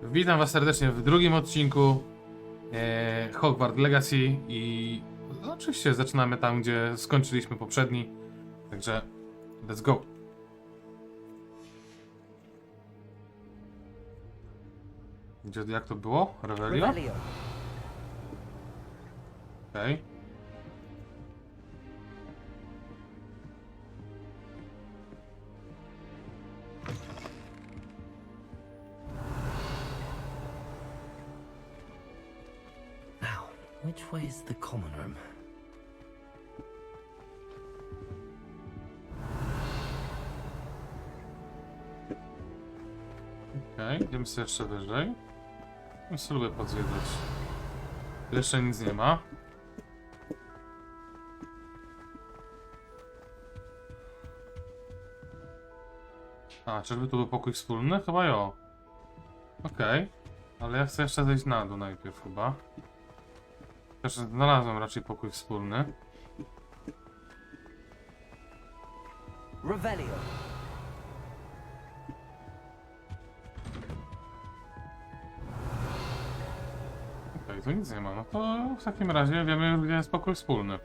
Witam was serdecznie w drugim odcinku Hogwart Legacy i oczywiście zaczynamy tam, gdzie skończyliśmy poprzedni. Także let's go. Jak to było? Revelio? Okej. Which way is the common room? Okej, idziemy sobie jeszcze wyżej. Ja sobie lubię podzwiedzać. Jeszcze nic nie ma. A, czyżby tu był pokój wspólny? Chyba jo. Okej. Ale ja chcę jeszcze zejść na dół najpierw chyba. Też znalazłem raczej pokój wspólny. Revelio. Okej, tu nic nie ma. No to w takim razie wiemy już, gdzie jest pokój wspólny.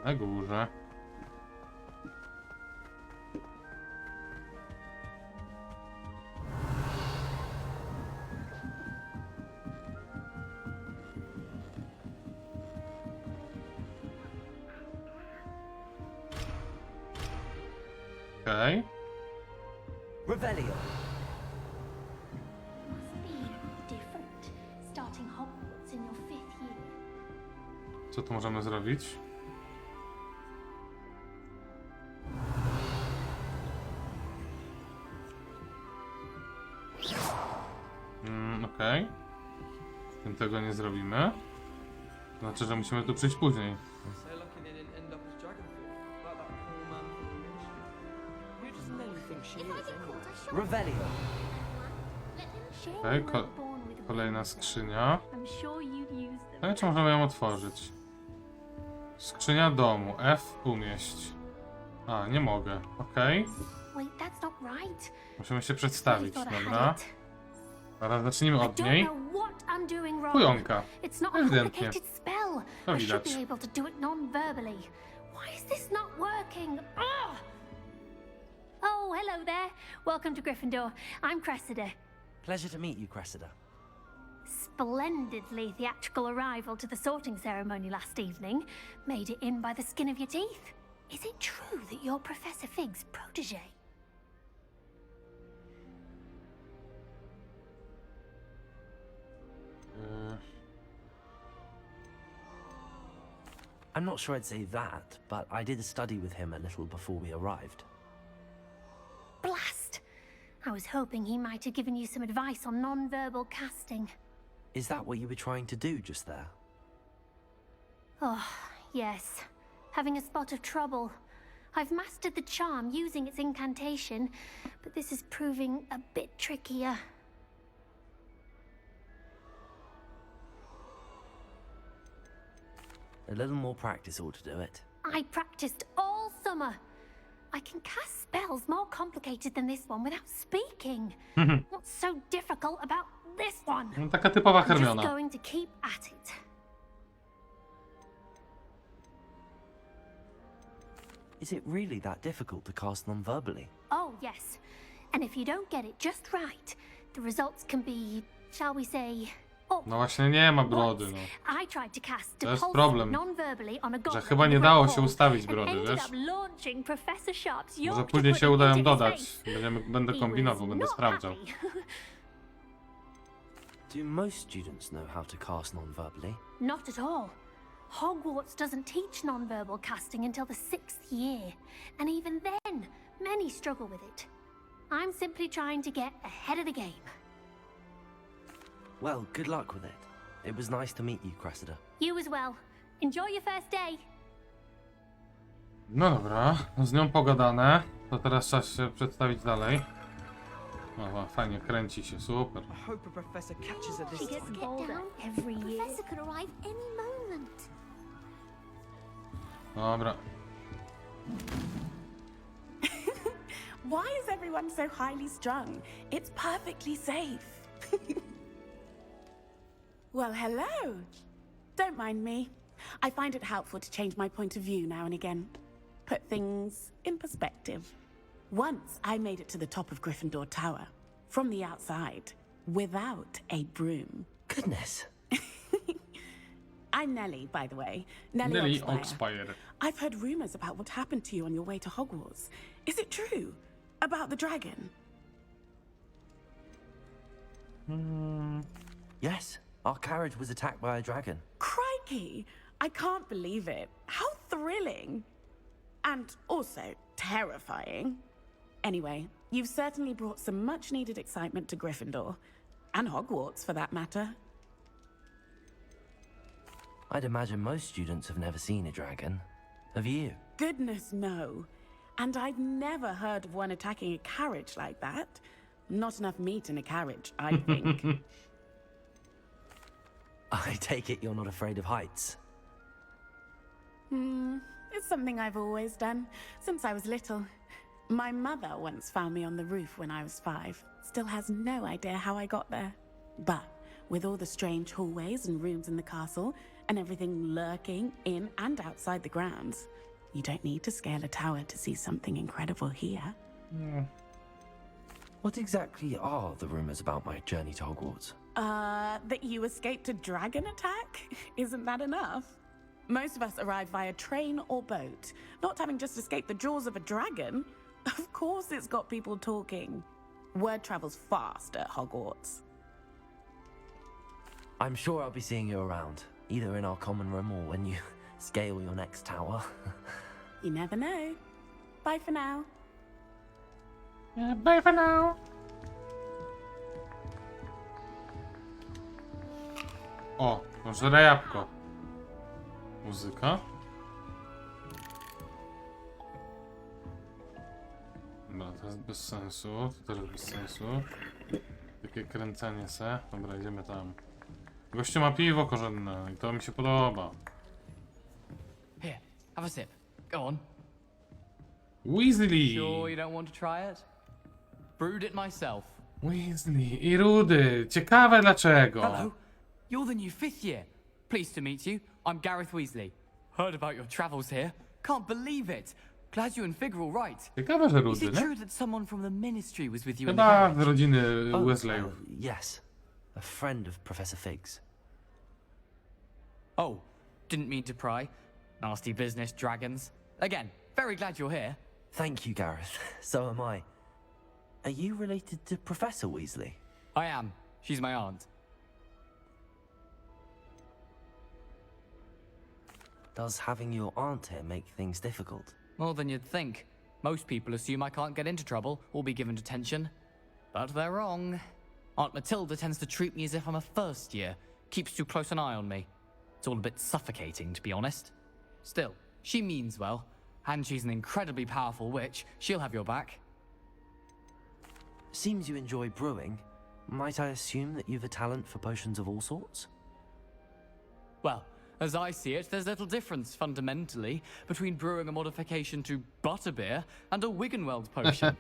Na górze. Okej. Revelio. Must be different, starting Hogwarts in your 5th year. Co tu możemy zrobić? Okej. Tym tego nie zrobimy. To znaczy, że musimy tu przyjść później. So lucky they didn't end up as Dragonford, like that poor man from the ministry. Who does Nelly think she If I is get anyway? caught, I shall. Revelio. Let him share. Okej, You weren't born with a kolejna weapon. skrzynia. I'm sure you'd use them. No i czy możemy ją otworzyć? Skrzynia domu. F umieść. A, nie mogę. Okej. Wait, that's not right. Musimy się I przedstawić, thought I had dobra? it. Teraz zacznijmy I od don't niej. know what I'm doing wrong. Kujonka. It's not a Ewidentnie. complicated spell. To I should widać. be able to do it non-verbally. Why is this not working? Ugh! Oh, hello there. Welcome to Gryffindor. I'm Cressida. Pleasure to meet you, Cressida. Splendidly theatrical arrival to the sorting ceremony last evening. Made it in by the skin of your teeth. Is it true that you're Professor Fig's protege? I'm not sure I'd say that, but I did study with him a little before we arrived. Blast! I was hoping he might have given you some advice on non-verbal casting. Is that what you were trying to do just there? Oh, yes. Having a spot of trouble. I've mastered the charm using its incantation, but this is proving a bit trickier. A little more practice ought to do it. I practiced all summer. I can cast spells more complicated than this one without speaking. What's so difficult about this one? No, taka typowa I'm just Hermiona. going to keep at it. Is it really that difficult to cast non-verbally? Oh, yes. And if you don't get it just right, the results can be, shall we say, awful. No właśnie nie ma brody, Once, no. I tried to cast To jest Depulse problem, non-verbally on a że goblet chyba in nie the dało Great się Hall ustawić and brody, ended wiesz? up launching Professor Sharp's Może York później to się put uda ją into his dodać. face. Będę He kombinował, was będę not sprawdzał. happy. Do most students know how to cast non-verbally? Not at all. Hogwarts doesn't teach non-verbal casting until the 6th year, and even then, many struggle with it. I'm simply trying to get ahead of the game. Well, good luck with it. It was nice to meet you, Cressida. You as well. Enjoy your first day. No dobra, z nią pogadane. To teraz czas się przedstawić dalej. O, fajnie, kręci się, super. I hope a professor catches her She this gets time. bolder every year. Professor could arrive any moment. Dobra. Why is everyone so highly strung? It's perfectly safe. Well, hello. Don't mind me. I find it helpful to change my point of view now and again. Put things in perspective. Once I made it to the top of Gryffindor Tower, from the outside, without a broom. Goodness. I'm Nellie, by the way. Nelly Oxfire. Oxfire. I've heard rumors about what happened to you on your way to Hogwarts. Is it true? About the dragon? Yes, our carriage was attacked by a dragon. Crikey! I can't believe it. How thrilling! And also terrifying. Anyway, you've certainly brought some much-needed excitement to Gryffindor. And Hogwarts, for that matter. I'd imagine most students have never seen a dragon. Have you? Goodness, no. And I've never heard of one attacking a carriage like that. Not enough meat in a carriage, I think. I take it you're not afraid of heights. It's something I've always done, since I was little. My mother once found me on the roof when I was 5. Still has no idea how I got there. But with all the strange hallways and rooms in the castle, and everything lurking in and outside the grounds, you don't need to scale a tower to see something incredible here. What exactly are the rumors about my journey to Hogwarts? That you escaped a dragon attack? Isn't that enough? Most of us arrive via train or boat, not having just escaped the jaws of a dragon. Of course it's got people talking. Word travels fast at Hogwarts. I'm sure I'll be seeing you around, either in our common room or when you scale your next tower. You never know. Bye for now. Bye for now. O, żre jabłko. Muzyka. Dobra, to jest bez sensu. To też bez sensu. Takie kręcenie se. Dobra, idziemy tam. Gościu ma piwo korzenne i to mi się podoba. Here, have a sip. Go on. Weasley! Sure you don't want to try it? Brewed it myself. Weasley i Rudy. Ciekawe dlaczego. Hello. You're the new 5th year. Pleased to meet you. I'm Gareth Weasley. Heard about your travels here. Can't believe it. Glad you and Fig are all right. Ciekawe, że Is Rudy, it nie? true that someone from the ministry was with you in the Chyba carriage? z rodziny Oh, Weasleyów. Yes, a friend of Professor Fig's. Oh, didn't mean to pry. Nasty business, dragons. Again, very glad you're here. Thank you, Gareth. So am I. Are you related to Professor Weasley? I am. She's my aunt. Does having your aunt here make things difficult? More than you'd think. Most people assume I can't get into trouble or be given detention. But they're wrong. Aunt Matilda tends to treat me as if I'm a first year. Keeps too close an eye on me. It's all a bit suffocating, to be honest. Still, she means well. And she's an incredibly powerful witch. She'll have your back. Seems you enjoy brewing. Might I assume that you've a talent for potions of all sorts? Well, as I see it, there's little difference, fundamentally, between brewing a modification to butterbeer and a Wiggenweld potion.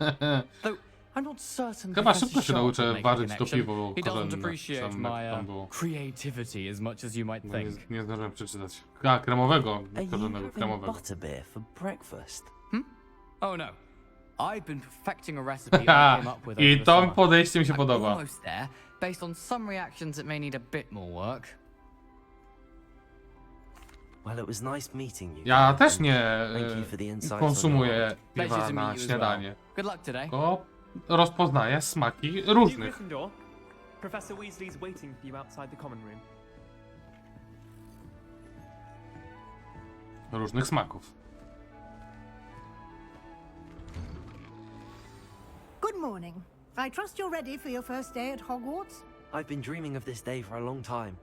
Though, I'm not certain Chyba Professor szybko się Sharp will nauczę make a ważyć to connection. piwo He doesn't korzenne. appreciate Przynajmniej my jak tam było. creativity as much as you might Nie, think. nie zdążyłem przeczytać. A, kremowego. Are you Korzennego, having kremowego. butterbeer for breakfast? Oh no. I've been perfecting a recipe I came up with over I the to summer. podejście mi się I'm podoba. almost there, based on some reactions that may need a bit more work. Well, it was nice meeting you. Ja Gareth, też and nie thank you for the insights on konsumuję your- Pleasure piwa to na meet you as śniadanie. well. Good luck today. Tylko rozpoznaję smaki New różnych. Gryffindor. Professor Weasley's waiting for you outside the common room. Różnych smaków. Good morning. I trust you're ready for your first day at Hogwarts? I've been dreaming of this day for a long time.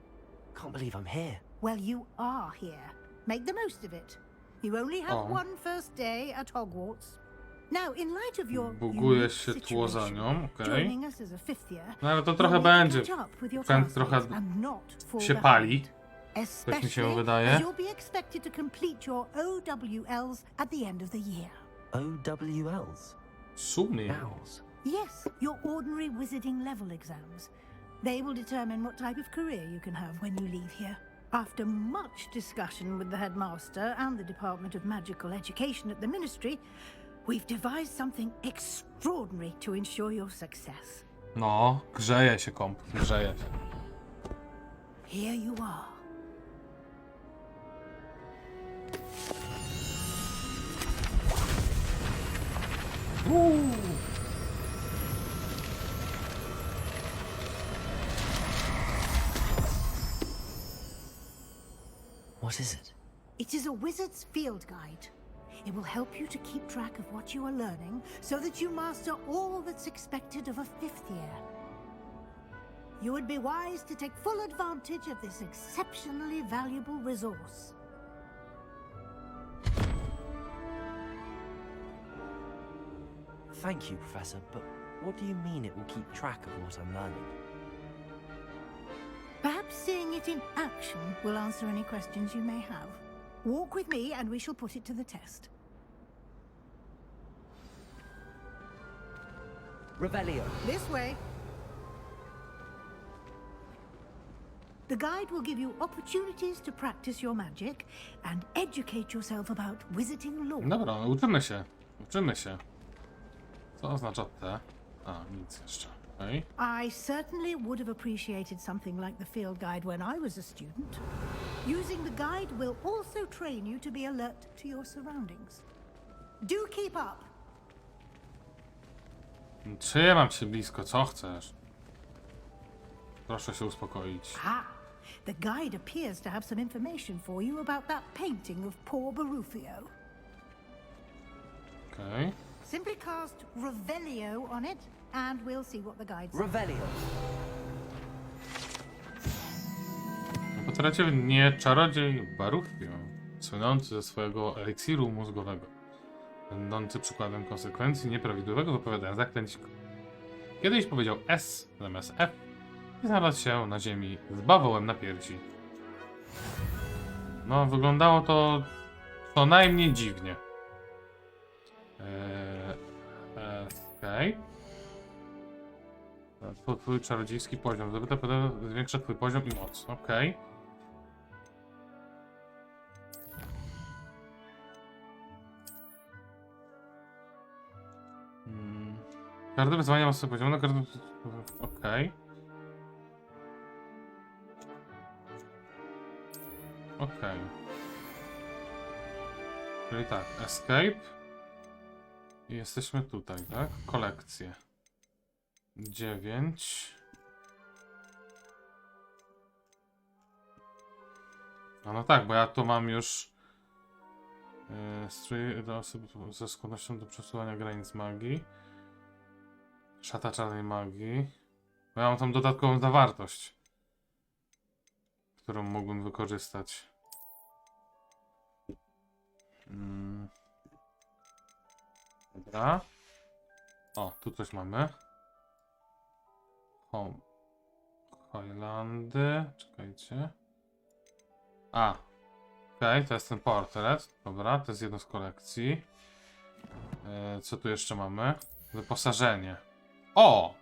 Can't believe I'm here. Well, you are here. Make the most of it. You only have O. one first day at Hogwarts. Now, in light of your Buguje unique się tło za situation, nią, okej. joining us as a 5th year, No ale to you'll trochę need to będzie. catch up with your Pęd trochę classmates and not fall się behind. pali. Especially mi się wydaje. as you'll be expected to complete your OWLs at the end of the year. OWLs? W sumie. Owls. Yes, your ordinary wizarding level exams. They will determine what type of career you can have when you leave here. After much discussion with the headmaster and the Department of Magical Education at the Ministry, we've devised something extraordinary to ensure your success. No, grzeje się komp, grzeje się. Here you are. What is it? It is a wizard's field guide. It will help you to keep track of what you are learning so that you master all that's expected of a 5th year. You would be wise to take full advantage of this exceptionally valuable resource. Thank you, Professor, but what do you mean it will keep track of what I'm learning? Perhaps seeing it in action will answer any questions you may have. Walk with me and we shall put it to the test. Revelio. This way. The guide will give you opportunities to practice your magic and educate yourself about wizarding lore. Dobra, no, uczymy się. Uczymy się. Co oznacza te? A, nic jeszcze. Okay. I certainly would have appreciated something like the field guide when I was a student. Using the guide will also train you to be alert to your surroundings. Do keep up. Trzymam się blisko, co chcesz? Proszę się uspokoić. Ah, the guide appears to have some information for you about that painting of poor Barufio. Okej. Simply cast Revelio on it, and we'll see what the guide says. Revelio. Potracie nie czarodziej Barufio, słynący ze swojego eliksiru mózgowego, będący przykładem konsekwencji nieprawidłowego wypowiadania zaklęć. Kiedyś powiedział S zamiast F i znalazł się na ziemi z bawołem na piersi. No, wyglądało to co najmniej dziwnie. Okej. Twój czarodziejski poziom. Zdobyte PD zwiększa twój poziom i moc. Okej. Każde wyzwanie ma swój poziom, na każdy... Okej. Okej. Czyli tak, escape. I jesteśmy tutaj, tak? Kolekcje. 9. No tak, bo ja tu mam już strój do osób ze skłonnością do przesuwania granic magii. Szata czarnej magii. Bo ja mam tam dodatkową zawartość, którą mógłbym wykorzystać. Dobra. O, tu coś mamy. Highlandy. Czekajcie. A. Okej, to jest ten portret. Dobra, to jest jedno z kolekcji. Co tu jeszcze mamy? Wyposażenie. O!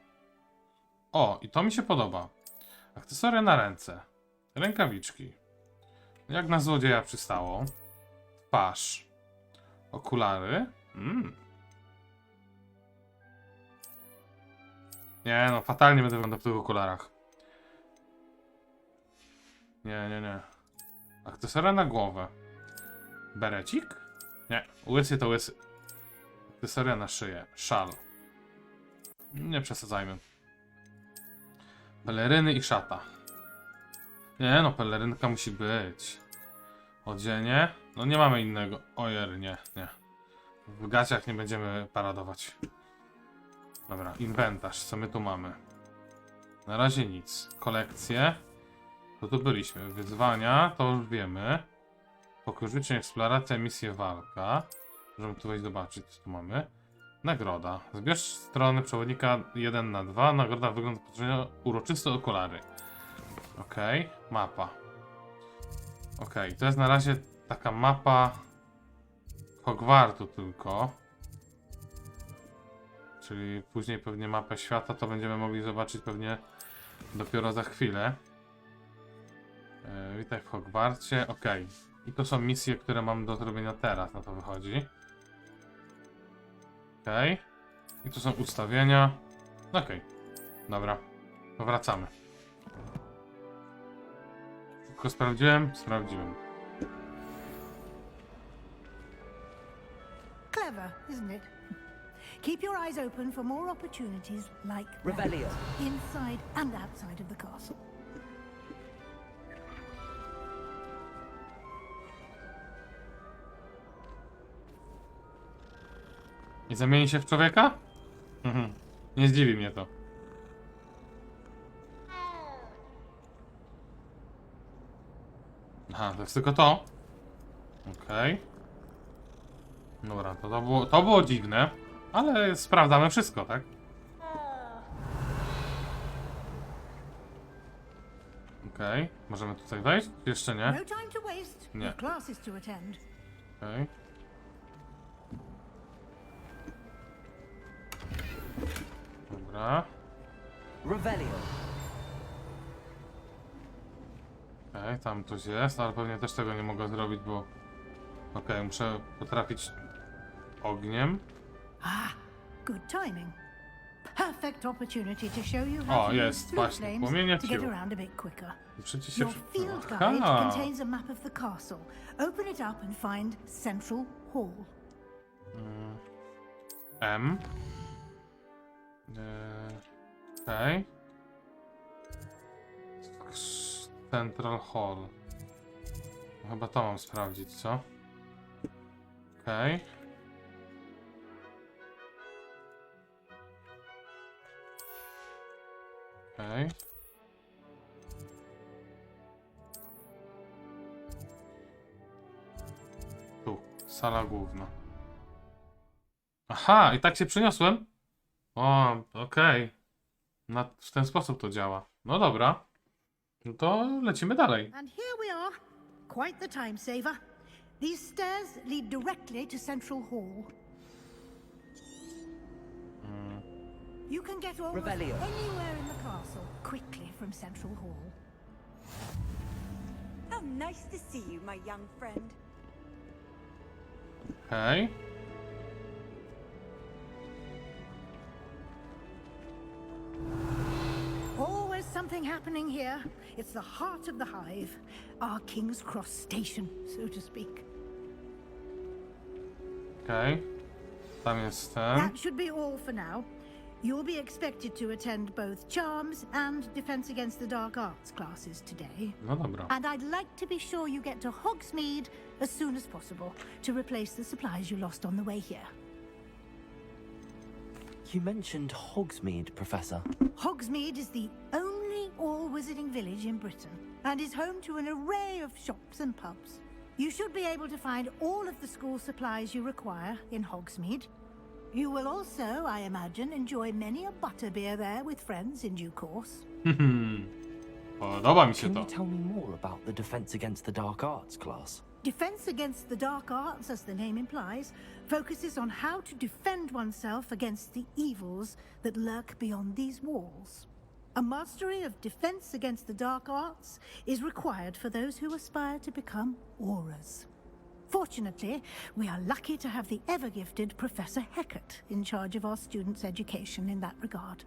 O, i to mi się podoba. Akcesoria na ręce. Rękawiczki. Jak na złodzieja przystało. Twarz. Okulary. Nie no, fatalnie będę wyglądał w tych okularach. Nie. Akcesoria na głowę. Berecik? Nie, łysy to łysy. Akcesoria na szyję. Szal. Nie przesadzajmy. Peleryny i szata. Nie no, pelerynka musi być. Odzienie? No nie mamy innego. Ojer, nie. W gaciach nie będziemy paradować. Dobra, inwentarz. Co my tu mamy? Na razie nic. Kolekcje. To tu byliśmy. Wyzwania, to już wiemy. Pokój życzeń, eksploracja, misje, walka. Możemy tu wejść zobaczyć, co tu mamy. Nagroda. Zbierz strony przewodnika 1/2. Nagroda wygląda uroczyste okulary. Okej. Mapa. Okej, to jest na razie taka mapa Hogwartu tylko. czyli później pewnie mapę świata to będziemy mogli zobaczyć pewnie dopiero za chwilę. Witaj w Hogwarcie, ok. I to są misje, które mam do zrobienia teraz, na to wychodzi. Ok. I to są ustawienia. Ok. Dobra, to wracamy. Tylko sprawdziłem? Sprawdziłem. Clever, isn't it? Keep your eyes open for more opportunities like that, Revelio. inside and outside of the castle. Nie zamieni się w człowieka? Nie zdziwi mnie to. Aha, to jest tylko to. Okej. Dobra, to było dziwne. Ale sprawdzamy wszystko, tak? Okej. Możemy tutaj wejść? Jeszcze nie? No time to waste. Nie. With classes to attend. Okej. Dobra. Revelio. Okej, tam coś jest, ale pewnie też tego nie mogę zrobić, bo... Okej, muszę potrafić ogniem. Ah, good timing. Perfect opportunity to show you how O, to jest, use właśnie, flames płomienie to get Q. around a bit quicker. Przecież się... Your field guide Aha. contains a map of the castle. Open it up and find Central Hall. M. Okej. Central Hall. No, chyba to mam sprawdzić, co? Okej. Okej. Tu, sala główna. Aha, i tak się przeniosłem? O, okej. W ten sposób to działa. No dobra. No to lecimy dalej. And here we are. Quite the time saver. These stairs lead directly to Central Hall. You can get almost Revelio. anywhere in the castle quickly from Central Hall. How nice to see you, my young friend. Okej. Always something happening here. It's the heart of the hive, our King's Cross station, so to speak. Okej. Tam jest ten. That should be all for now. You'll be expected to attend both Charms and Defense Against the Dark Arts classes today. No dobra. And I'd like to be sure you get to Hogsmeade as soon as possible to replace the supplies you lost on the way here. You mentioned Hogsmeade, Professor. Hogsmeade is the only all-wizarding village in Britain and is home to an array of shops and pubs. You should be able to find all of the school supplies you require in Hogsmeade. You will also, I imagine, enjoy many a butterbeer there with friends in due course. Podoba mi się Can to. you tell me more about the Defense Against the Dark Arts class? Defense Against the Dark Arts, as the name implies, focuses on how to defend oneself against the evils that lurk beyond these walls. A mastery of Defense Against the Dark Arts is required for those who aspire to become Aurors. Fortunately, we are lucky to have the ever-gifted Professor Hecat in charge of our students' education in that regard.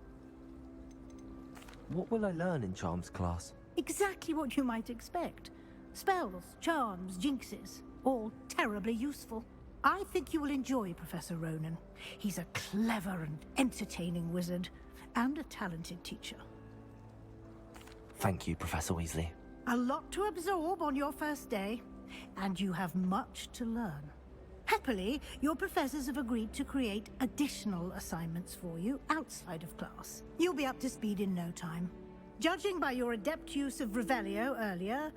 What will I learn in Charms class? Exactly what you might expect. Spells, charms, jinxes, all terribly useful. I think you will enjoy Professor Ronan. He's a clever and entertaining wizard, and a talented teacher. Thank you, Professor Weasley. A lot to absorb on your first day, and you have much to learn. Happily, your professors have agreed to create additional assignments for you outside of class. You'll be up to speed in no time. Judging by your adept use of Revelio earlier,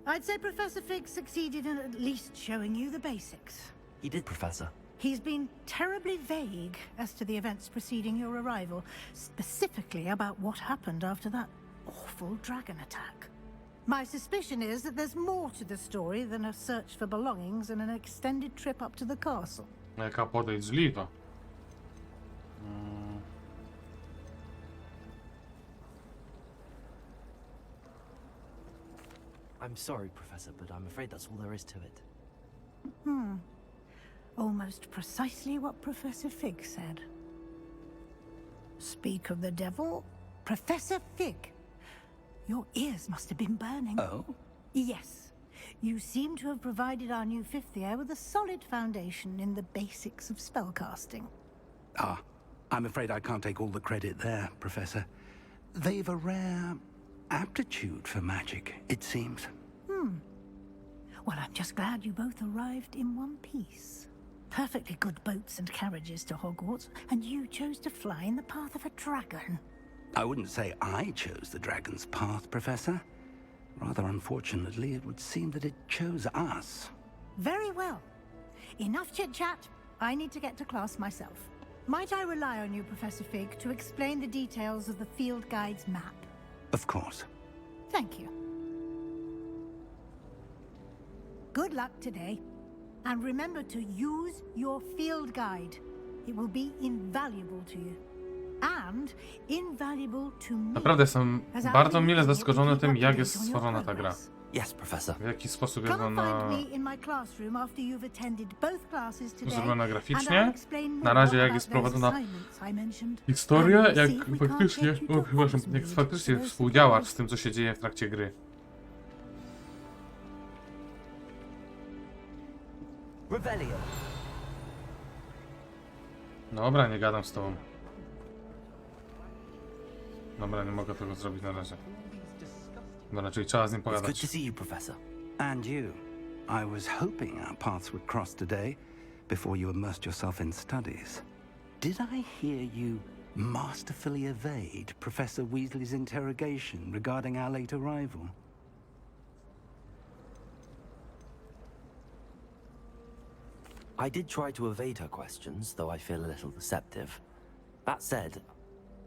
I'd say Professor Fig succeeded in at least showing you the basics. He did, Professor. He's been terribly vague as to the events preceding your arrival, specifically about what happened after that awful dragon attack. My suspicion is that there's more to the story than a search for belongings and an extended trip up to the castle. Jaka podejrzliwa. I'm sorry, Professor, but I'm afraid that's all there is to it. Almost precisely what Professor Fig said. Speak of the devil, Professor Fig. Your ears must have been burning. Oh? Yes. You seem to have provided our new fifth year with a solid foundation in the basics of spellcasting. Ah, I'm afraid I can't take all the credit there, Professor. They've a rare aptitude for magic, it seems. Well, I'm just glad you both arrived in one piece. Perfectly good boats and carriages to Hogwarts, and you chose to fly in the path of a dragon. I wouldn't say I chose the dragon's path, Professor. Rather unfortunately, it would seem that it chose us. Very well. Enough chit-chat. I need to get to class myself. Might I rely on you, Professor Fig, to explain the details of the field guide's map? Of course. Thank you. Good luck today. And remember to use your field guide. It will be invaluable to you. And invaluable to me. Naprawdę jestem bardzo mile zaskoczony tym, jak jest stworzona ta gra. Yes, Professor. W jaki sposób jest Come and ona find me in my classroom after you've attended both classes today. zrobiona And graficznie. I'll explain more Na razie jak about jest those prowadzona assignments I mentioned. historia, And jak see if we can't faktycznie, take you to przepraszam, jak Hogsmeade faktycznie for those współdziałasz z supplies. tym, co się dzieje w trakcie gry. Rebellion. Dobra, nie gadam z tobą. Dobra, nie mogę tego zrobić na razie. Dobra, czyli trzeba z nim It's good to pogadać. see you, Professor. And you. I was hoping our paths would cross today, before you immersed yourself in studies. Did I hear you masterfully evade Professor Weasley's interrogation regarding our late arrival? I did try to evade her questions, though I feel a little deceptive. That said,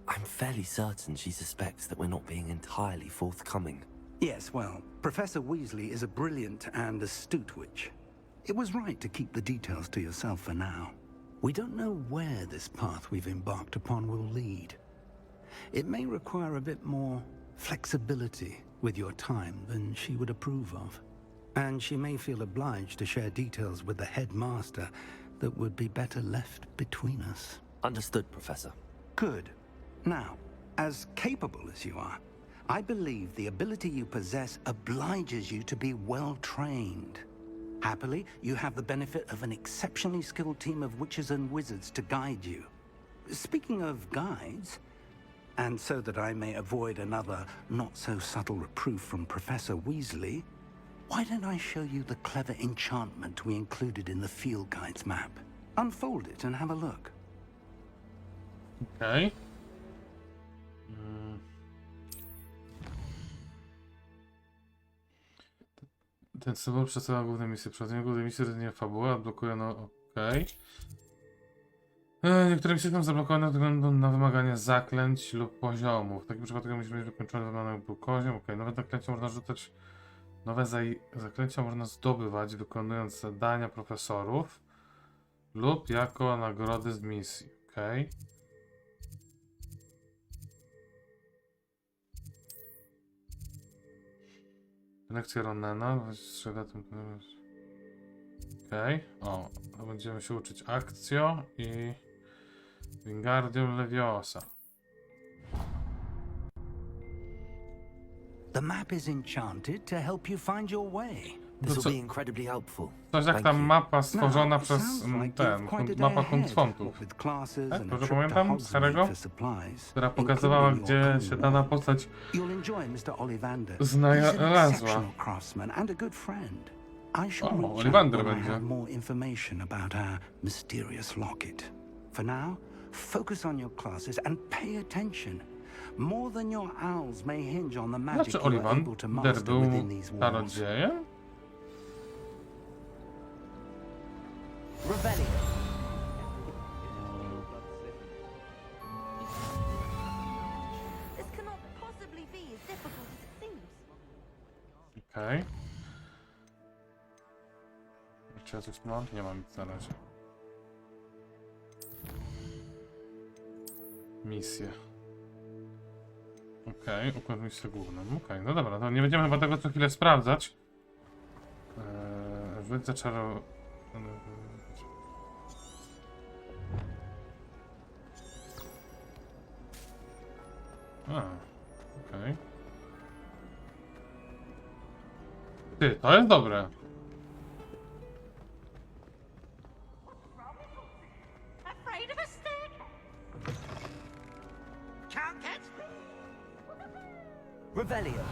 I'm fairly certain she suspects that we're not being entirely forthcoming. Yes, well, Professor Weasley is a brilliant and astute witch. It was right to keep the details to yourself for now. We don't know where this path we've embarked upon will lead. It may require a bit more flexibility with your time than she would approve of. And she may feel obliged to share details with the headmaster that would be better left between us. Understood, Professor. Good. Now, as capable as you are, I believe the ability you possess obliges you to be well trained. Happily, you have the benefit of an exceptionally skilled team of witches and wizards to guide you. Speaking of guides, and so that I may avoid another not-so-subtle reproof from Professor Weasley, why don't I show you the clever enchantment we included in the field guide's map? Unfold it and have a look. Okej. Ten symbol przedstawia główne misje. Prowadzenie głównej misji to nie fabuła, blokuje okej. Niektóre misje są zablokowane ze względu na wymagania zaklęć lub poziomów. W takim przypadku musimy mieć wykończony wymagany był poziom. Okej, nowe zaklęcia można rzucać. Nowe zaklęcia można zdobywać, wykonując zadania profesorów lub jako nagrody z misji. Okej. Lekcja Ronena. Okej. O, to będziemy się uczyć akcjo i Wingardium Leviosa. The map is enchanted to help you find your way. This will be incredibly helpful. Coś jak Thank ta you. mapa stworzona Now, it przez sounds like ten, you've quite a day mapa ahead, Kunstfontów, what with classes tak? and a Dobrze trip to pamiętam? Z Harry'ego? Hogsmeade for supplies, która pokazywała, including gdzie your się own dana work. postać You'll enjoy Mr. Ollivander. znalazła. He's an exceptional craftsman and a good friend. I shall O, reach out Ollivander when I będzie. have more information about our mysterious locket. For now, focus on your classes and pay attention. More than your owls may hinge on the magic Znaczy you are able to Ollivander master był within these walls. czarodziejem? Rebellion. This cannot possibly be as difficult as it seems. Okej. Czy ja coś mam? Nie mam nic na razie. Misje. Okej, układ w miejscu głównym. Okej, no dobra, to nie będziemy chyba tego co chwilę sprawdzać. Wy zaczarował... Okej. Ty, to jest dobre. Afraid of a stick? Can't catch me. Revelio.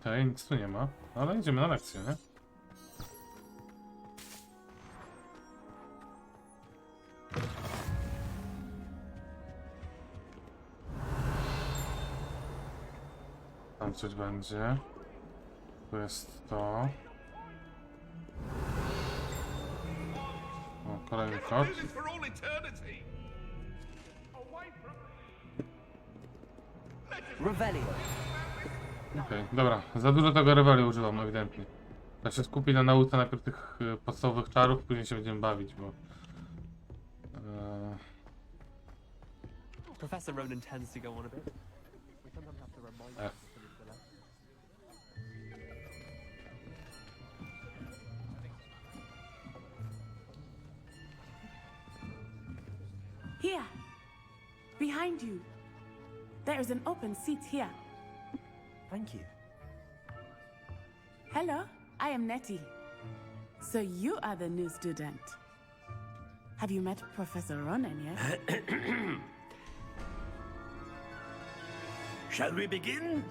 Okej, nic tu nie ma. Ale idziemy na lekcję, nie? Tam coś będzie. Tu jest to. O, kolejny kod. Revelio. Okej, dobra. Za dużo tego reweli używam, ewidentnie. Ja się skupię na nauce najpierw tych podstawowych czarów, później się będziemy bawić, bo... Professor Ronan tends to go on a bit. We sometimes have to remind him to finish the lesson. Here. Behind you. There is an open seat here. Thank you. Hello, I am Nettie. So you are the new student. Have you met Professor Ronan yet? Shall we begin?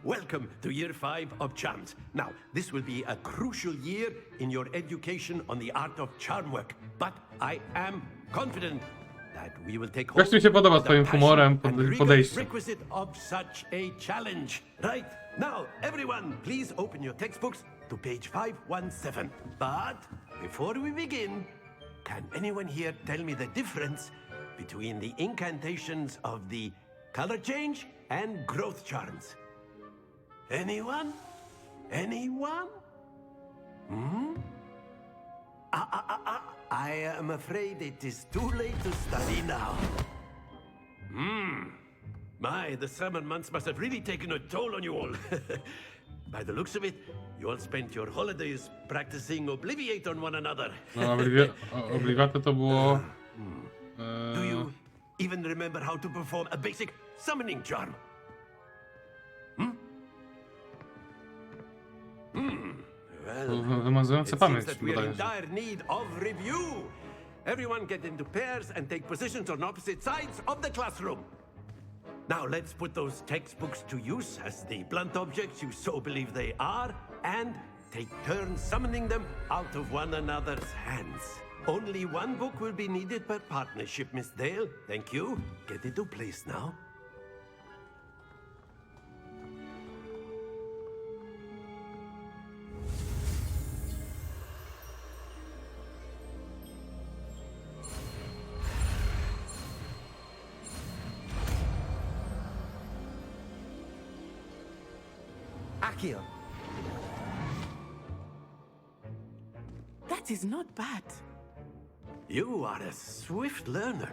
Welcome to year 5 of charms. Now, this will be a crucial year in your education on the art of charm work, but I am confident that we will take Gościu mi się podoba twoim humorem, podejściem. requisite of such a challenge. Right, now, everyone, please open your textbooks to page 517. But before we begin, can anyone here tell me the difference between the incantations of the color change and growth charms? Anyone? Anyone? I am afraid it is too late to study now. My, the summer months must have really taken a toll on you all. By the looks of it, you all spent your holidays practicing Obliviate on one another. No, Obliviate to było... Do you even remember how to perform a basic summoning charm? Well, Wymazujące it seems pamięć, that we are in bodajże. dire need of review. Everyone get into pairs and take positions on opposite sides of the classroom. Now let's put those textbooks to use as the blunt objects you so believe they are, and take turns summoning them out of one another's hands. Only one book will be needed per partnership, Miss Dale. Thank you. Get into place now. Accio. That is not bad. You are a swift learner.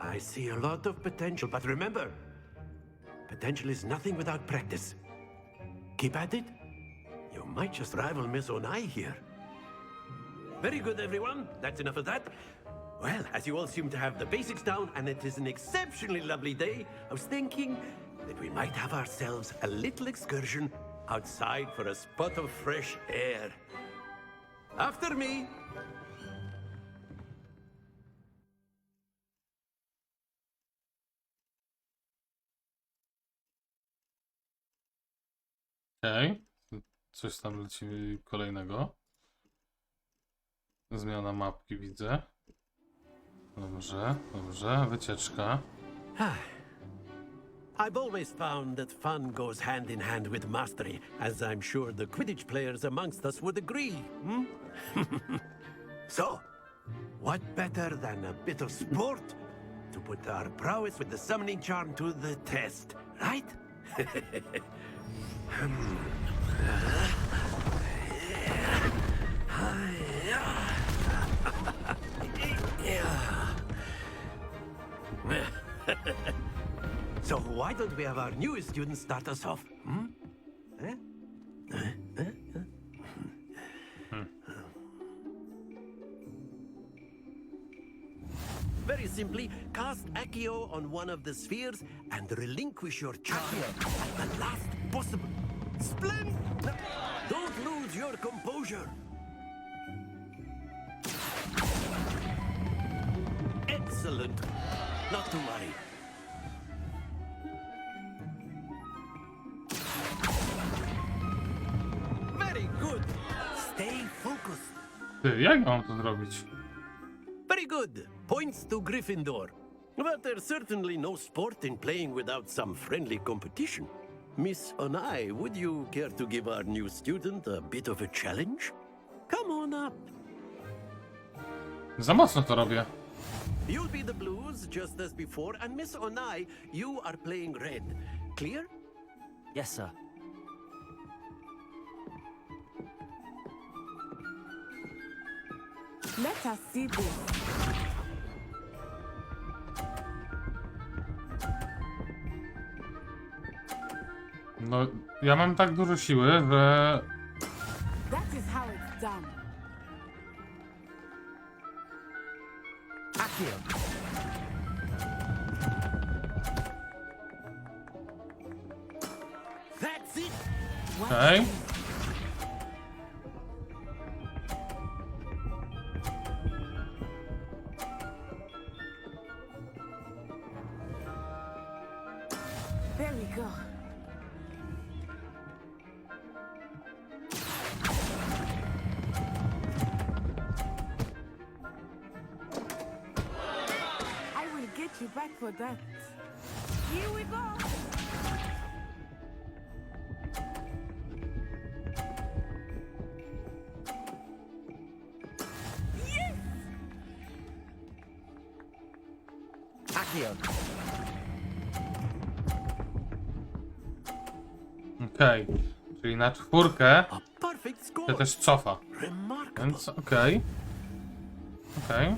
I see a lot of potential, but remember, potential is nothing without practice. Keep at it. You might just rival Miss Onai here. Very good, everyone. That's enough of that. Well, as you all seem to have the basics down, and it is an exceptionally lovely day, I was thinking that we might have ourselves a little excursion outside for a spot of fresh air. After me. Okej. Coś tam leci kolejnego. Zmiana mapki widzę. Dobrze, dobrze. Wycieczka. I've always found that fun goes hand in hand with mastery, as I'm sure the Quidditch players amongst us would agree. So, what better than a bit of sport to put our prowess with the summoning charm to the test, right? So why don't we have our newest student start us off? Very simply, cast Accio on one of the spheres and relinquish your charge at the last possible. Splendid! Don't lose your composure. Excellent. Not to worry. Very good. Stay focused. Ty, jak mam to zrobić? Very good. Points to Gryffindor. But there's certainly no sport in playing without some friendly competition. Miss Onai, would you care to give our new student a bit of a challenge? Come on up. Za mocno to robię. You'll be the blues just as before, and Miss Onai, you are playing red. Clear? Yes, sir. Let us see this. No, ja mam tak dużo siły, że... That is how it's done. Accio. That's it. Okej. There we go. I will get you back for that. Here we go. Yes! Accio. Okej. Czyli na czwórkę A perfect się score. też cofa. Remarkable. Więc okej. Okej.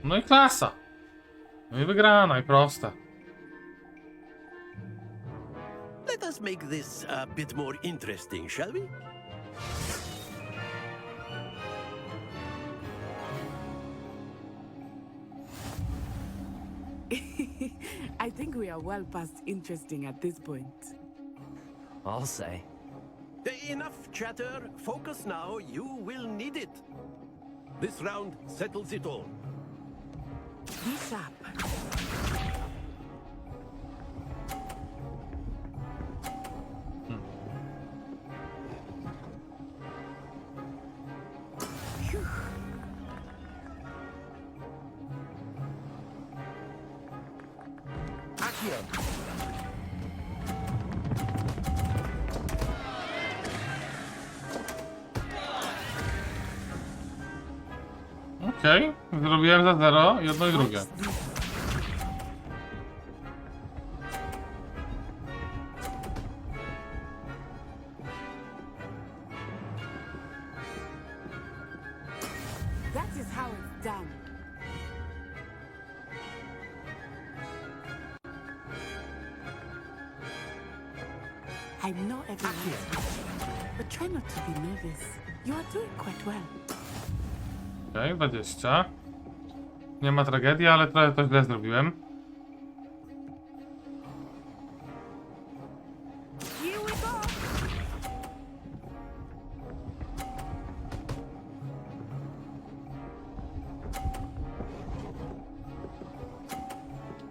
No i klasa. No i wygrana, i prosta. Let us make this a bit more interesting, shall we? I think we are well past interesting at this point. I'll say. Enough chatter. Focus now. You will need it. This round settles it all. Be sharp. Phew. Accio. Okej. Zrobiłem za 0, jedno i drugie. That is how it's done. I'm not everyone's but try not to be nervous. You are doing quite well. Okej, 20. Nie ma tragedii, ale trochę to źle zrobiłem. Here we go.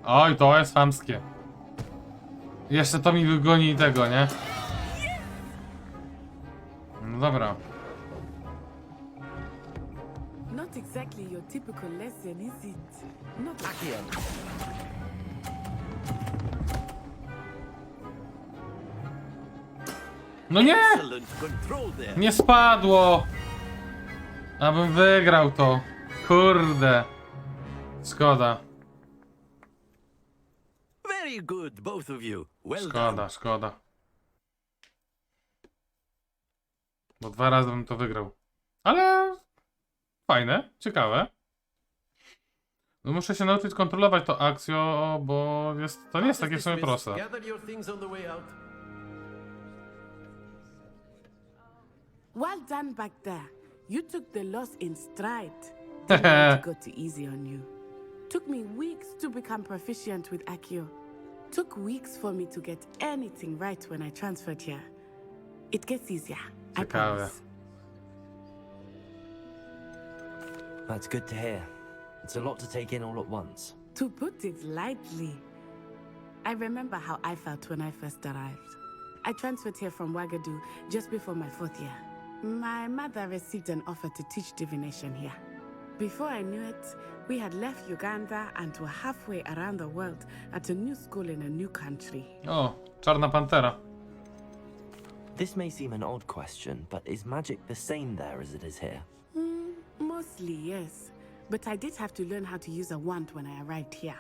Oj, to jest chamskie. Jeszcze to mi wygoni tego, nie? No dobra. Not exactly your typical lesson, is it? Not Accio. No nie! Excellent control there. Nie spadło! Abym wygrał to. Kurde. Szkoda. Very good, both of you. Well Szkoda, done. szkoda. Bo 2 razy bym to wygrał. Ale fajne, ciekawe. No muszę się nauczyć kontrolować to akcjo, bo to nie jest takie w sumie proste. Gather your things on the way out. Well done back there. You took the loss in stride. Didn't want to go too easy on you. Took me weeks to become proficient with Accio. Took weeks for me to get anything right when I transferred here. It gets easier, I Ciekawe. promise. That's good to hear. It's a lot to take in all at once. To put it lightly, I remember how I felt when I first arrived. I transferred here from Wagadu just before my 4th year. My mother received an offer to teach divination here. Before I knew it, we had left Uganda and were halfway around the world at a new school in a new country. O, Czarna Pantera. This may seem an odd question, but is magic the same there as it is here? Mostly, yes. But I did have to learn how to use a wand when I arrived here.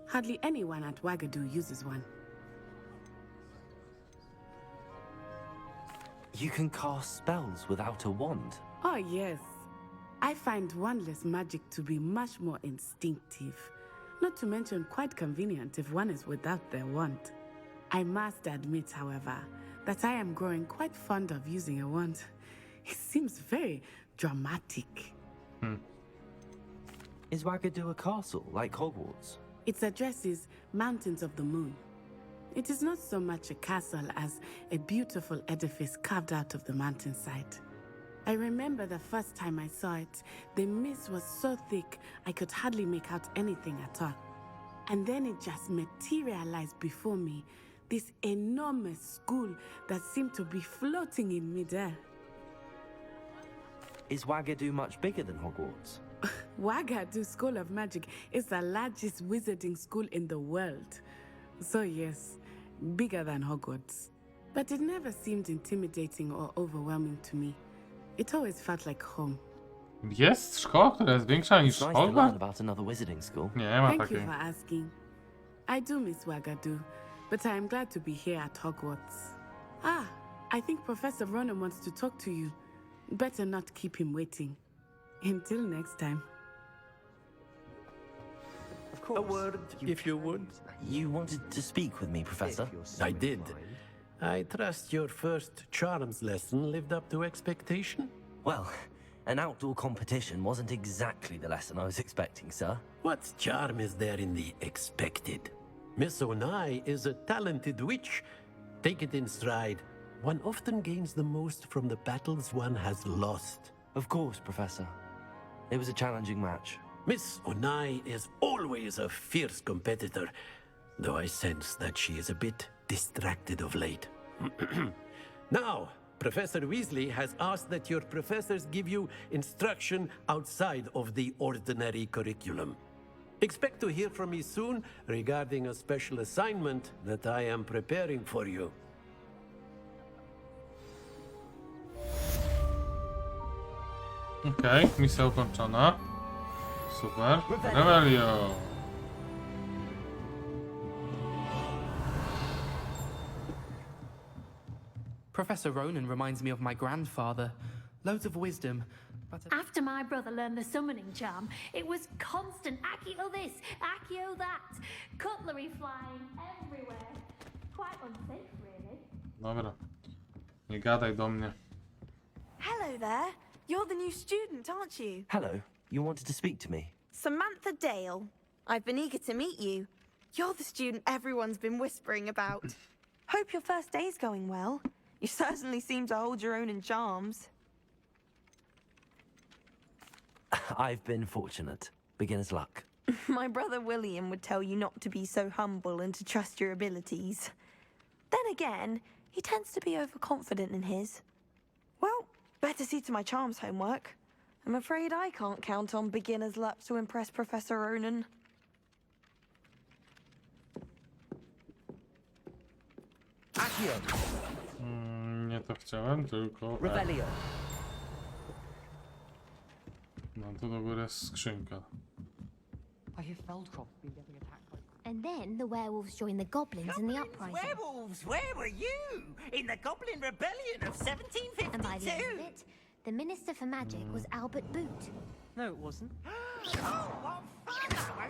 Hardly anyone at Wagadu uses one. You can cast spells without a wand. Oh, yes. I find wandless magic to be much more instinctive. Not to mention quite convenient if one is without their wand. I must admit, however, that I am growing quite fond of using a wand. It seems very dramatic. Is Wagadu a castle, like Hogwarts? Its address is Mountains of the Moon. It is not so much a castle as a beautiful edifice carved out of the mountainside. I remember the first time I saw it, the mist was so thick I could hardly make out anything at all. And then it just materialized before me, this enormous school that seemed to be floating in midair. Is Wagadu much bigger than Hogwarts? Wagadu School of Magic is the largest wizarding school in the world. So yes, bigger than Hogwarts. But it never seemed intimidating or overwhelming to me. It always felt like home. Jest szkoła, która jest większa niż It's nice to learn Hogwarts? about another wizarding school. Nie ma Thank you takiej. for asking. I do miss Wagadu, but I am glad to be here at Hogwarts. Ah, I think Professor Ronan wants to talk to you. Better not keep him waiting. Until next time. Of course. A word, if you would. You wanted to speak with me, Professor? If you're so I did. inclined. I trust your first charms lesson lived up to expectation? Well, an outdoor competition wasn't exactly the lesson I was expecting, sir. What charm is there in the expected? Miss Onai is a talented witch. Take it in stride. One often gains the most from the battles one has lost. Of course, Professor. It was a challenging match. Miss Onai is always a fierce competitor, though I sense that she is a bit distracted of late. Now, Professor Weasley has asked that your professors give you instruction outside of the ordinary curriculum. Expect to hear from me soon regarding a special assignment that I am preparing for you. Okej, misja ukończona. Super. Revelio. Professor Ronan reminds me of my grandfather. Loads of wisdom, but After my brother learned the summoning charm, it was constant Accio this, Accio that. Cutlery flying everywhere. Quite unsafe, really. Dobra. Nie gadaj do mnie. Hello there. You're the new student, aren't you? Hello, you wanted to speak to me? Samantha Dale. I've been eager to meet you. You're the student everyone's been whispering about. Hope your first day's going well. You certainly seem to hold your own in charms. I've been fortunate. Beginner's luck. My brother William would tell you not to be so humble and to trust your abilities. Then again, he tends to be overconfident in his. Well, better see to my charms homework. I'm afraid I can't count on beginner's luck to impress Professor Ronan. Accio! Nie to chciałem, tylko... Revelio! No tu do góry jest skrzynka. I hear Feldcroft been getting attacked by... And then the werewolves joined the goblins in the uprising. Werewolves, where were you? In the Goblin Rebellion of 1752? And by the end of it, the Minister for Magic was Albert Boot. No, it wasn't. Oh, what fun! I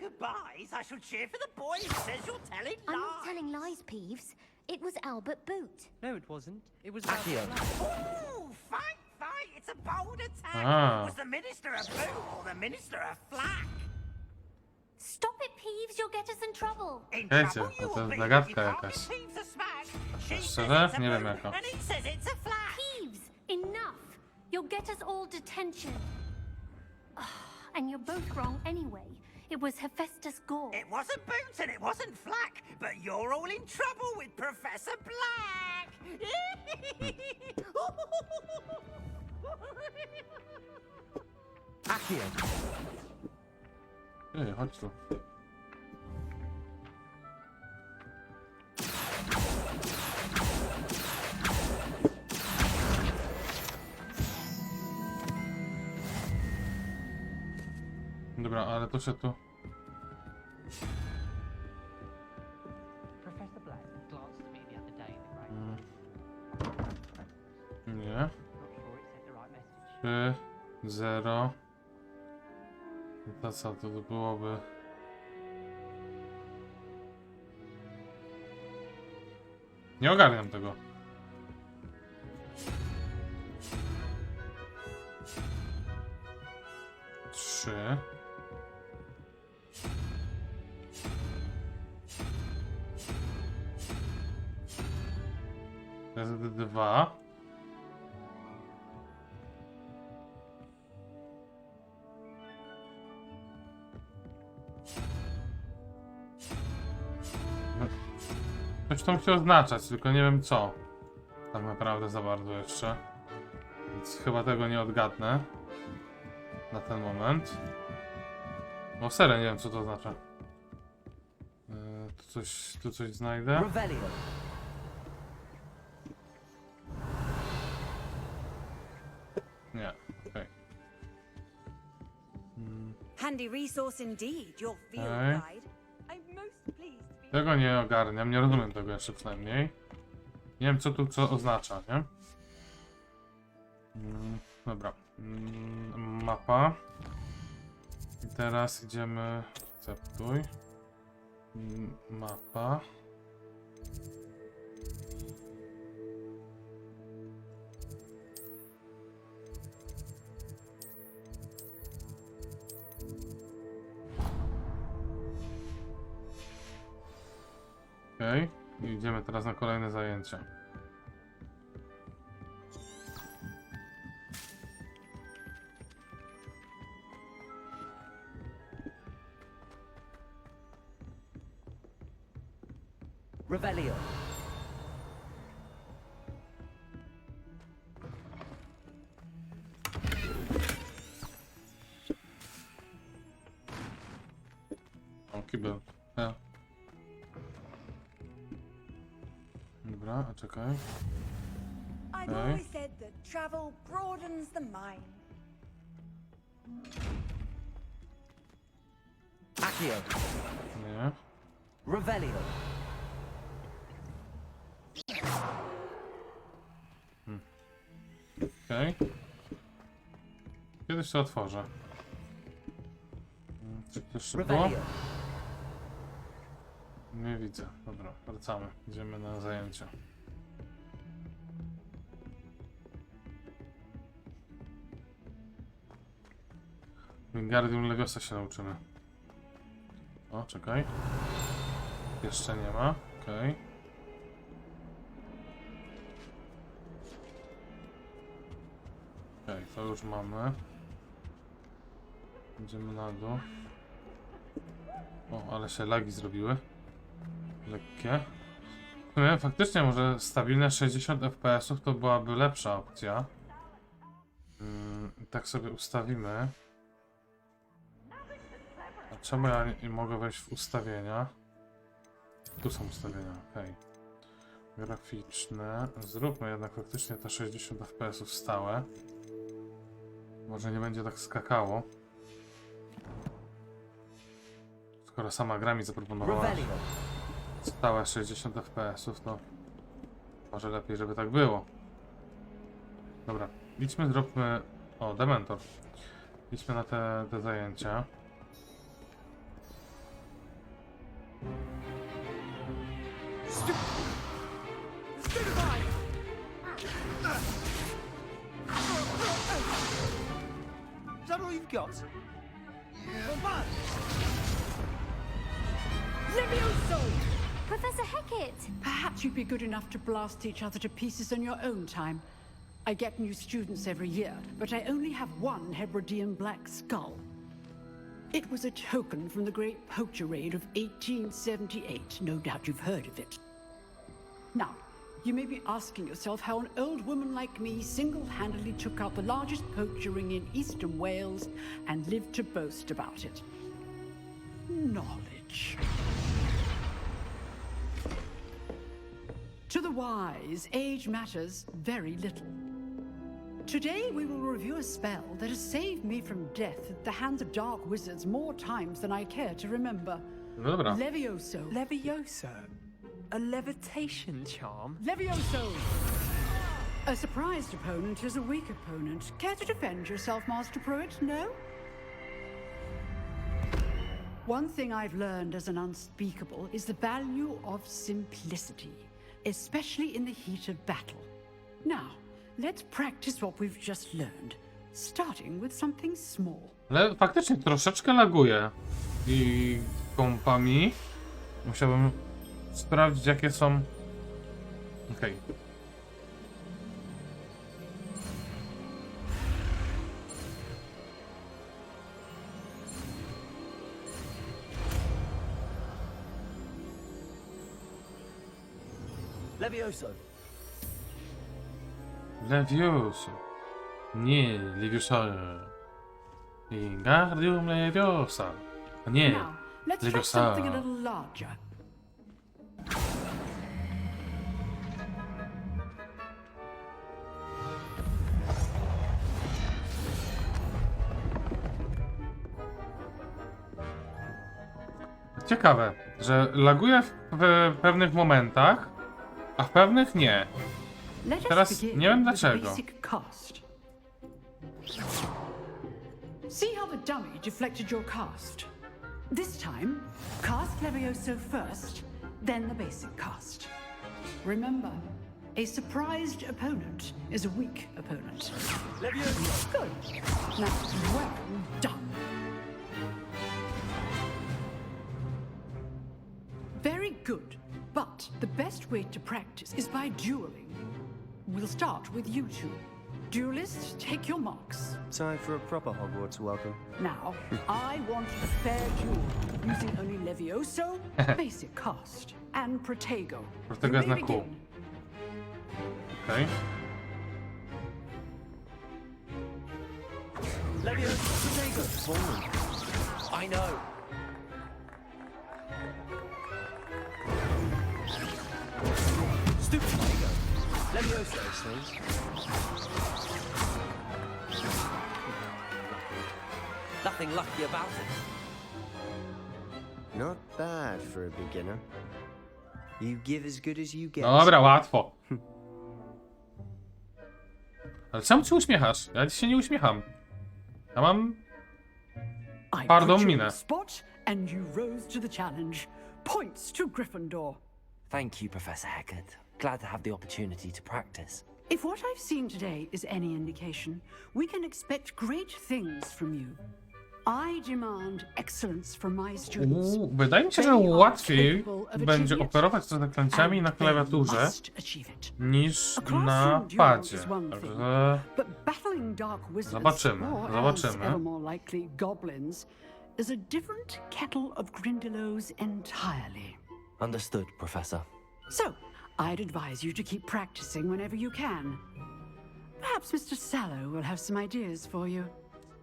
goodbyes, I shall cheer for the boy who says you're telling I'm lies. not telling lies, Peeves. It was Albert Boot. No, it wasn't. It was Accio. Ooh, fight, fight! It's a bold attack. Ah. Was the minister a boot or the minister a flack? Stop it, Peeves. You'll get us in trouble. In Wiecie, trouble you to will jest be. zagadka You can't jakaś. give Peeves a smack. She says Szczerze? it's a Nie wiem boot, jaka. and he says it's a flack. Peeves, enough. You'll get us all detention. And you're both wrong anyway. It was Hephaestus Gore. It wasn't boot and it wasn't flack, but you're all in trouble with Professor Black. Accio. Ej, chodź tu. Dobra, ale to się tu... Professor Black glanced at me the other day in the great. Nie. Not sure it sent the right message. 3, 0. To co, to byłoby... Nie ogarniam tego. Trzy. Razy 2. Coś to musi oznaczać, tylko nie wiem co. Tak naprawdę za bardzo jeszcze. Więc chyba tego nie odgadnę. Na ten moment. No serio, nie wiem co to oznacza. Tu coś znajdę. Revelio. Nie, okej. Handy resource indeed, your field Okay. guide. I'm most pleased to be... Tego nie ogarniam, nie rozumiem tego jeszcze przynajmniej. Nie wiem co tu co oznacza, nie? Dobra. Mapa. I teraz idziemy... Akceptuj. Mapa. Okej. I idziemy teraz na kolejne zajęcia. Revelio. O, kibel. Dobra, a czekaj. I've Okay. always said that travel broadens the mind. Accio. Nie. Revelio. Okej. Kiedyś to otworzę. Czy to szybko? Revelio. Nie widzę. Dobra, wracamy. Idziemy na zajęcia. Wingardium Leviosa się nauczymy. O, czekaj. Jeszcze nie ma. Okej. Okej, to już mamy. Idziemy na dół. O, ale się lagi zrobiły. Lekkie. Nie, faktycznie może stabilne 60 fps to byłaby lepsza opcja. I tak sobie ustawimy. A czemu ja nie mogę wejść w ustawienia? Tu są ustawienia, ok. Graficzne. Zróbmy jednak faktycznie te 60 fps stałe. Może nie będzie tak skakało. Skoro sama gra mi zaproponowała Revelio. stałe 60 fps, to może lepiej, żeby tak było. Dobra, idźmy, zróbmy... O, Dementor. Idźmy na te zajęcia. you've got. Levioso! Professor Hecat! Perhaps you'd be good enough to blast each other to pieces in your own time. I get new students every year, but I only have one Hebridean black skull. It was a token from the Great Poacher Raid of 1878. No doubt you've heard of it. Now, you may be asking yourself how an old woman like me single-handedly took out the largest poacher ring in eastern Wales and lived to boast about it. Knowledge. To the wise, age matters very little. Today we will review a spell that has saved me from death at the hands of dark wizards more times than I care to remember. Dobra. Levioso. Levioso? A levitation charm? Levioso! A surprised opponent is a weak opponent. Care to defend yourself, Master Pruitt? No? One thing I've learned as an unspeakable is the value of simplicity, especially in the heat of battle. Now, let's practice what we've just learned, starting with something small. Ale faktycznie troszeczkę laguje. I kompami. Musiałbym sprawdzić, jakie są. Okej. Levioso. Levioso. Nie, Leviosa. Wingardium Leviosa. Nie, Now, let's try Leviosa. something a little larger. Ciekawe, że laguje w pewnych momentach, a w pewnych nie. Let us Teraz begin nie wiem with dlaczego. basic cast. See how the dummy deflected your cast? This time, cast Levioso first, then the basic cast. Remember, a surprised opponent is a weak opponent. Levioso. Good. Now, well done. Very good, but the best way to practice is by dueling. We'll start with you two. Duelists, take your marks. Time for a proper Hogwarts welcome. Now, I want a fair duel, using only Levioso, basic cast, and Protego. Protego You jest may na kół. begin. Okej. Levioso. Protego. I know. Stupid Protego. Levioso. Nothing lucky about it. Not bad for a beginner. You give as good as you get. Dobra, łatwo. Ale czemu się uśmiechasz? Ja ci się nie uśmiecham. Ja mam I twardą put you on minę. the spot, and you rose to the challenge. Points to Gryffindor. Thank you, Professor Hecat. Glad to have the opportunity to practice. If what I've seen today is any indication, we can expect great things from you. I demand excellence from my students. Wydaje mi się, że łatwiej będzie operować z zaklęciami na klawiaturze niż na padzie. Także But battling dark wizards, zobaczymy, or zobaczymy. as ever more likely goblins, is a different kettle of Grindylows entirely. Understood, Professor. So, I'd advise you to keep practicing whenever you can. Perhaps Mr. Sallow will have some ideas for you.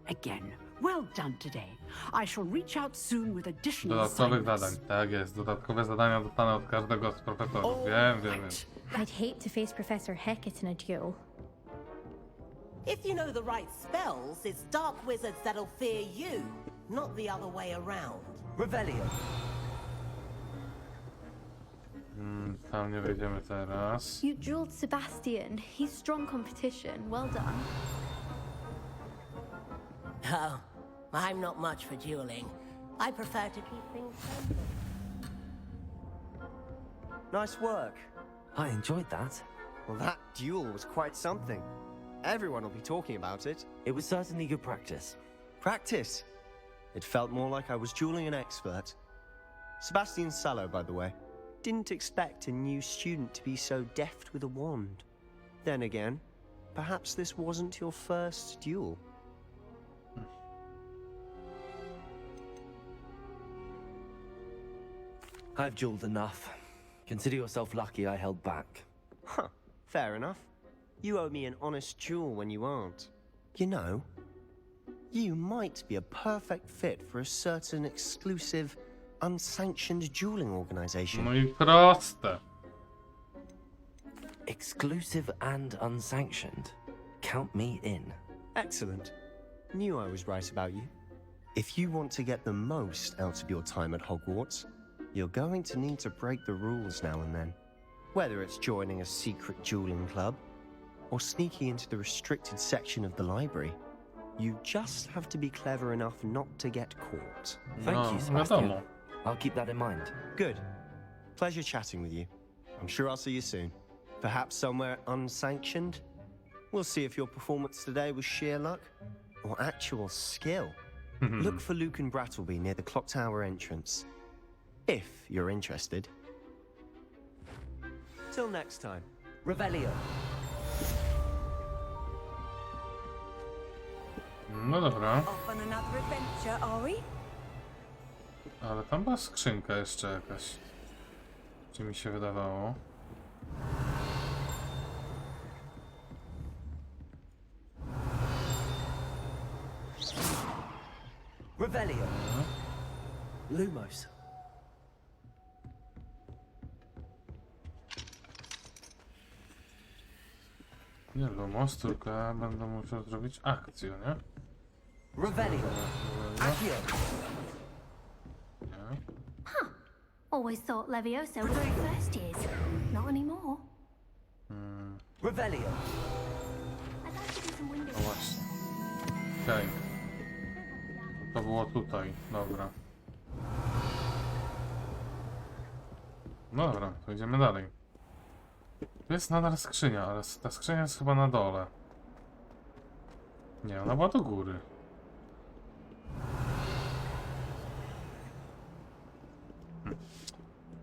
Again, well done today. I shall reach out soon with additional Dodatkowych assignments. zadań. Tak jest, dodatkowe zadania dostanę od każdego z profesorów. Wiem. I'd hate to face Professor Hecat in a duel. If you know the right spells, it's dark wizards that'll fear you, not the other way around. Revelio. Tam nie wejdziemy teraz. You dueled Sebastian. He's strong competition. Well done. Oh, I'm not much for dueling. I prefer to keep things simple. Nice work. I enjoyed that. Well, that duel was quite something. Everyone will be talking about it. It was certainly good practice. Practice. It felt more like I was dueling an expert. Sebastian Sallow, by the way. Didn't expect a new student to be so deft with a wand. Then again, perhaps this wasn't your first duel. I've dueled enough. Consider yourself lucky I held back. Huh, fair enough. You owe me an honest duel when you aren't. You know, you might be a perfect fit for a certain exclusive, unsanctioned dueling organization. No i proste. Exclusive and unsanctioned. Count me in. Excellent. Knew I was right about you. If you want to get the most out of your time at Hogwarts, you're going to need to break the rules now and then. Whether it's joining a secret dueling club, or sneaking into the restricted section of the library, you just have to be clever enough not to get caught. Thank you, Sebastian. I'll keep that in mind. Good. Pleasure chatting with you. I'm sure I'll see you soon. Perhaps somewhere unsanctioned? We'll see if your performance today was sheer luck or actual skill. Look for Luke and Brattleby near the clock tower entrance. If you're interested. Till next time. Revelio. No dobra. Off on another adventure, are we? Ale tam była skrzynka jeszcze jakaś. Czy mi się wydawało? Revelio. Lumos. Nie Lumos, tylko ja będę musiał zrobić akcję, nie? Revelio. Accio. Nie. Huh. Always thought Levioso was for first years. Not anymore. Revelio. I'd like to do some window. No właśnie. Okej. To było tutaj, dobra. No dobra, to idziemy dalej. Tu jest nadal skrzynia, ale ta skrzynia jest chyba na dole. Nie, ona była do góry.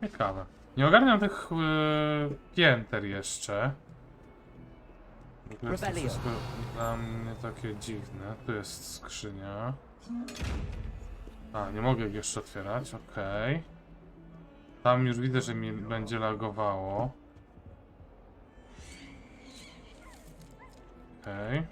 Ciekawe. Nie ogarniam tych pięter jeszcze. To jest to wszystko dla mnie takie dziwne. Tu jest skrzynia. A, nie mogę ich jeszcze otwierać, okej. Tam już widzę, że mi będzie lagowało. Okej.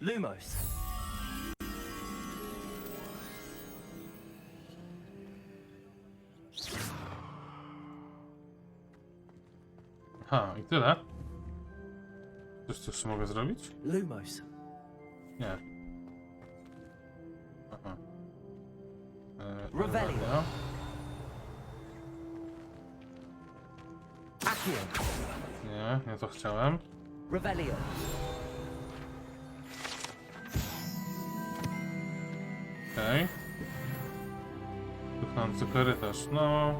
Lumos. Aha, i tyle? Coś jeszcze mogę zrobić? Lumos. Nie. Aha. Revelio. Accio. Nie, nie to chciałem. Revelio. Okej. Duchnący korytarz. No...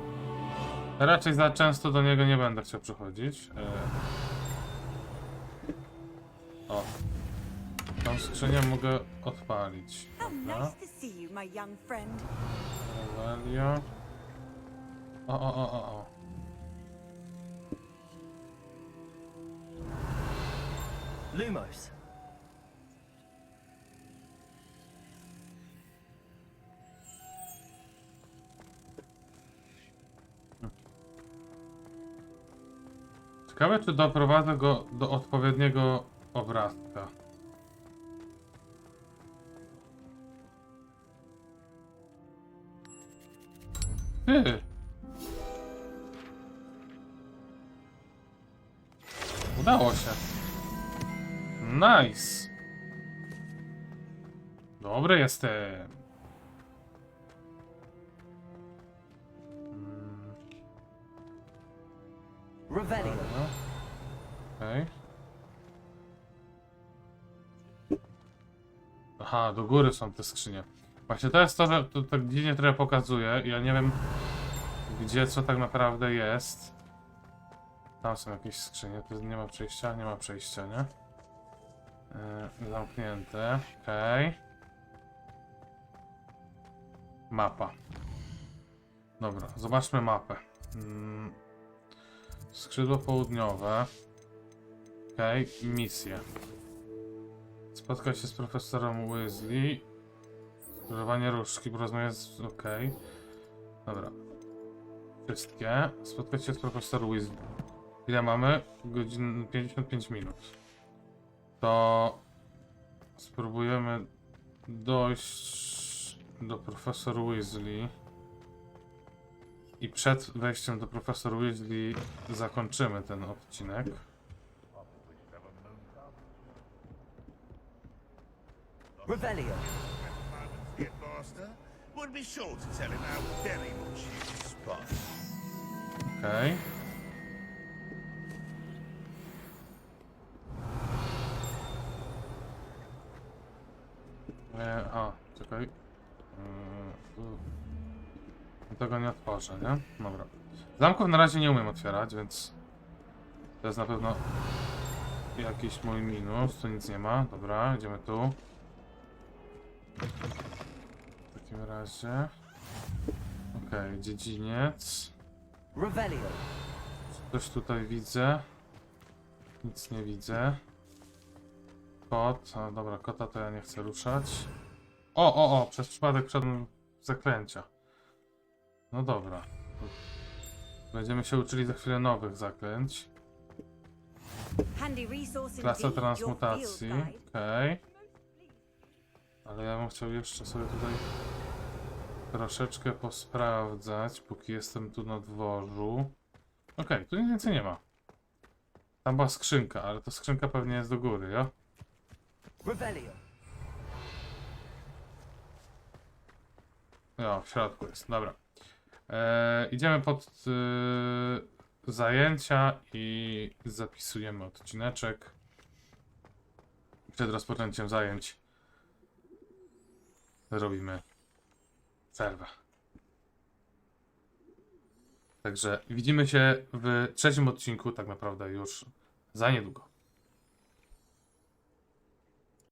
Raczej za często do niego nie będę chciał przychodzić. O. Tą skrzynię mogę odpalić. Dobra. Nice to see you, my young friend. Revelio. O. Lumos. Ciekawe, czy doprowadzę go do odpowiedniego obrazka. Ty! Udało się. Nice! Dobry jestem. Revelio. Okej. Aha, do góry są te skrzynie. Właśnie to jest to, że to tak dziwnie trochę pokazuje. Ja nie wiem, gdzie co tak naprawdę jest. Tam są jakieś skrzynie, tu nie ma przejścia? Nie ma przejścia, nie? Zamknięte, okej. Mapa. Dobra, zobaczmy mapę. Skrzydło południowe. Okej, misje. Spotkać się z profesorem Weasley. Używanie różdżki, porozmawiać z... okej. Dobra. Wszystkie. Spotkać się z profesorem Weasley. Ile mamy? Godzin 55 minut. To... spróbujemy dojść do profesor Weasley. I przed wejściem do profesor Weasley zakończymy ten odcinek. Revelio. Okej. Czekaj. Tego nie otworzę, nie? Dobra. Zamków na razie nie umiem otwierać, więc to jest na pewno jakiś mój minus. Tu nic nie ma. Dobra, idziemy tu. W takim razie. Okej, dziedziniec. Revelio. Coś tutaj widzę. Nic nie widzę. Kot. A, dobra, kota to ja nie chcę ruszać. O! Przez przypadek wszedłem w zaklęcia. No dobra. Będziemy się uczyli za chwilę nowych zaklęć. Klasa transmutacji. Okej. Ale ja bym chciał jeszcze sobie tutaj troszeczkę posprawdzać, póki jestem tu na dworzu. Okej, tu nic więcej nie ma. Tam była skrzynka, ale to skrzynka pewnie jest do góry, ja? No, w środku jest, dobra. Idziemy pod zajęcia i zapisujemy odcineczek. Przed rozpoczęciem zajęć robimy przerwę. Także widzimy się w trzecim odcinku, tak naprawdę już za niedługo.